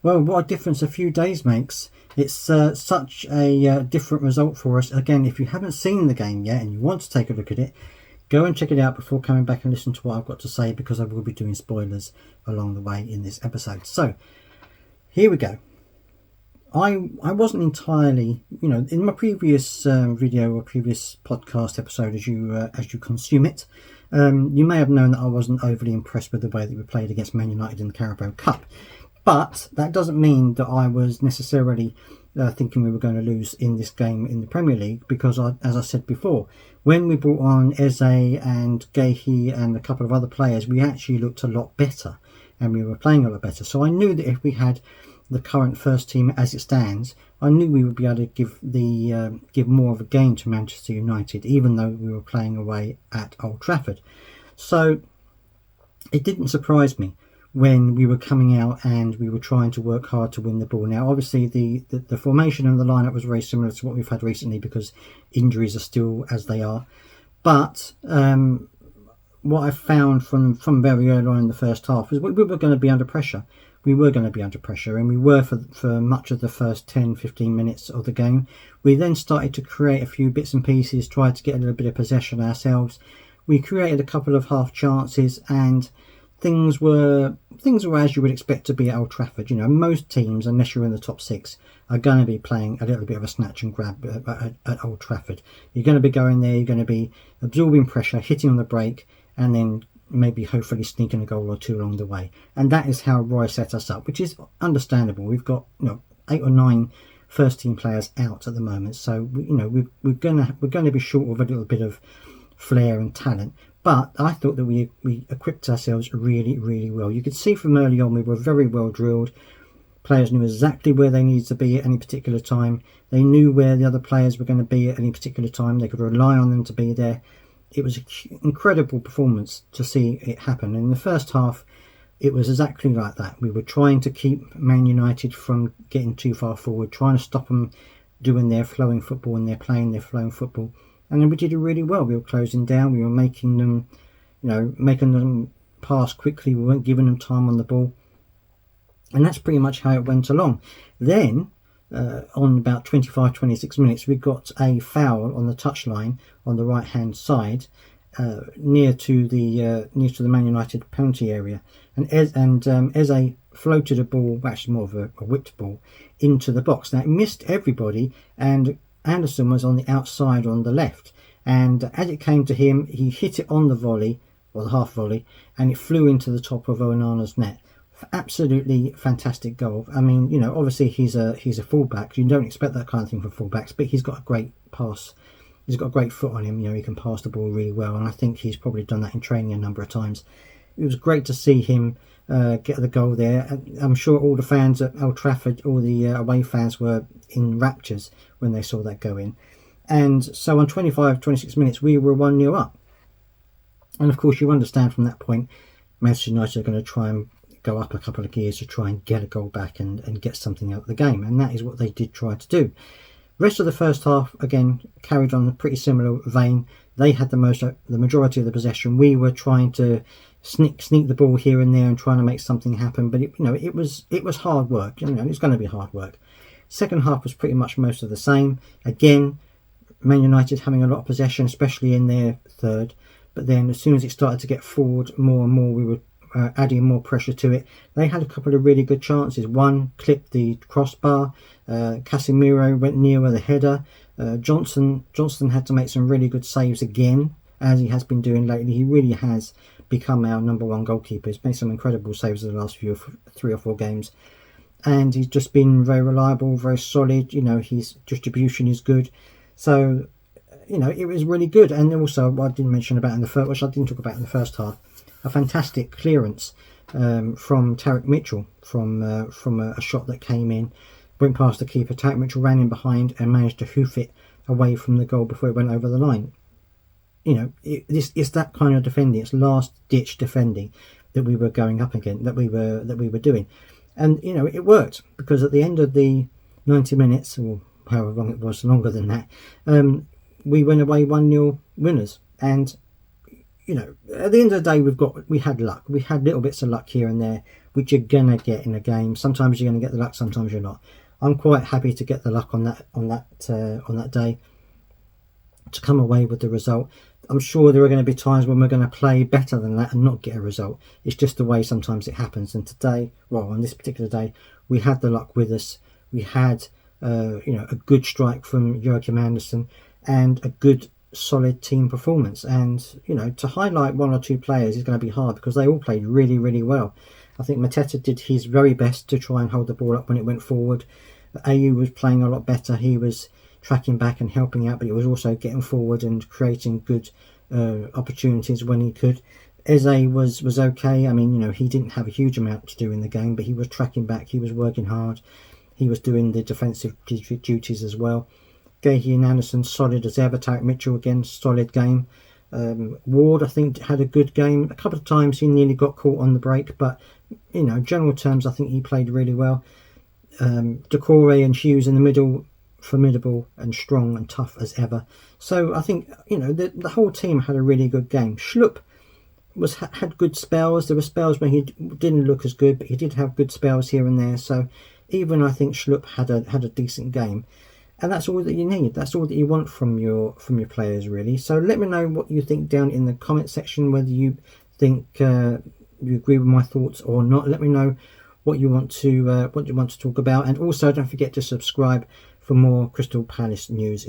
Well, what a difference a few days makes. It's such a different result for us. Again, if you haven't seen the game yet and you want to take a look at it, go and check it out before coming back and listen to what I've got to say, because I will be doing spoilers along the way in this episode. So, here we go. I wasn't entirely, in my previous video or previous podcast episode, as you consume it, you may have known that I wasn't overly impressed with the way that we played against Man United in the Carabao Cup. But that doesn't mean that I was necessarily thinking we were going to lose in this game in the Premier League, because as I said before, when we brought on Eze and Guehi and a couple of other players, we actually looked a lot better and we were playing a lot better. So I knew that if we had the current first team as it stands, I knew we would be able to give more of a game to Manchester United, even though we were playing away at Old Trafford. So it didn't surprise me when we were coming out and we were trying to work hard to win the ball. Now, obviously, the formation and the lineup was very similar to what we've had recently, because injuries are still as they are. But what I found from very early on in the first half is we were going to be under pressure. We were going to be under pressure, and we were for much of the first 10-15 minutes of the game. We then started to create a few bits and pieces, tried to get a little bit of possession ourselves. We created a couple of half chances, and things were as you would expect to be at Old Trafford. Most teams, unless you're in the top six, are going to be playing a little bit of a snatch and grab at Old Trafford. You're going to be going there, you're going to be absorbing pressure, hitting on the brake, and then maybe hopefully sneaking a goal or two along the way. And that is how Roy set us up, which is understandable. We've got 8 or 9 first team players out at the moment, so we're going to be short of a little bit of flair and talent. But I thought that we equipped ourselves really, really well. You could see from early on we were very well drilled. Players knew exactly where they needed to be at any particular time. They knew where the other players were going to be at any particular time. They could rely on them to be there. It was an incredible performance to see it happen. In the first half, it was exactly like that. We were trying to keep Man United from getting too far forward, trying to stop them doing their flowing football and they're playing their flowing football. And then we did it really well. We were closing down. We were making them pass quickly. We weren't giving them time on the ball. And that's pretty much how it went along. Then, on about 25-26 minutes, we got a foul on the touchline on the right hand side, near to the Man United penalty area, and Eze floated a ball, actually more of a whipped ball, into the box. Now it missed everybody, and Anderson was on the outside on the left, and as it came to him, he hit it on the volley, or the half volley, and it flew into the top of Onana's net. Absolutely fantastic goal. I mean, obviously he's a fullback. You don't expect that kind of thing from fullbacks, but he's got a great pass. He's got a great foot on him. He can pass the ball really well, and I think he's probably done that in training a number of times. It was great to see him get the goal there. I'm sure all the fans at Old Trafford, all the away fans, were in raptures when they saw that go in. And so on 25-26 minutes, we were 1-0 up. And of course, you understand from that point, Manchester United are going to try and go up a couple of gears to try and get a goal back and get something out of the game, and that is what they did try to do. Rest of the first half again carried on a pretty similar vein. They had the majority of the possession. We were trying to sneak the ball here and there and trying to make something happen, but it was hard work. It's going to be hard work. Second half was pretty much most of the same. Again, Man United having a lot of possession, especially in their third, but then as soon as it started to get forward more and more, we were adding more pressure to it. They had a couple of really good chances. One clipped the crossbar. Casemiro went near with a header. Johnson had to make some really good saves again, as he has been doing lately. He really has become our number one goalkeeper. He's made some incredible saves in the last 3 or 4 games, and he's just been very reliable, very solid. His distribution is good. So it was really good. And also, what I didn't mention about in the first, which I didn't talk about in the first half, a fantastic clearance from Tarek Mitchell from a shot that came in, went past the keeper. Tarek Mitchell ran in behind and managed to hoof it away from the goal before it went over the line. It's that kind of defending. It's last ditch defending that we were going up against, that we were doing, and it worked, because at the end of the 90 minutes, or however long it was, longer than that, we went away 1-0 winners. And at the end of the day, we had luck. We had little bits of luck here and there. which you're gonna get in a game. Sometimes you're gonna get the luck, sometimes you're not. I'm quite happy to get the luck on that day, to come away with the result. I'm sure there are going to be times when we're going to play better than that and not get a result. It's just the way sometimes it happens. And today, well, on this particular day, we had the luck with us. We had, a good strike from Joachim Andersen and a good, solid team performance. And, to highlight one or two players is going to be hard because they all played really, really well. I think Mateta did his very best to try and hold the ball up when it went forward. Ayew was playing a lot better. He was tracking back and helping out, but he was also getting forward and creating good opportunities when he could. Eze was okay. I mean, he didn't have a huge amount to do in the game, but he was tracking back, he was working hard, he was doing the defensive duties as well. Guehi and Anderson solid as ever. Tarek Mitchell again, solid game. Ward, I think, had a good game. A couple of times he nearly got caught on the break, but general terms, I think he played really well. Doucouré and Hughes in the middle, formidable and strong and tough as ever. So I think the whole team had a really good game. Schlupp had good spells. There were spells where he didn't look as good, but he did have good spells here and there. So even I think Schlupp had a decent game, and that's all that you need. That's all that you want from your players, really. So let me know what you think down in the comment section, whether you think you agree with my thoughts or not. Let me know what you want to talk about, and also don't forget to subscribe for more Crystal Palace news.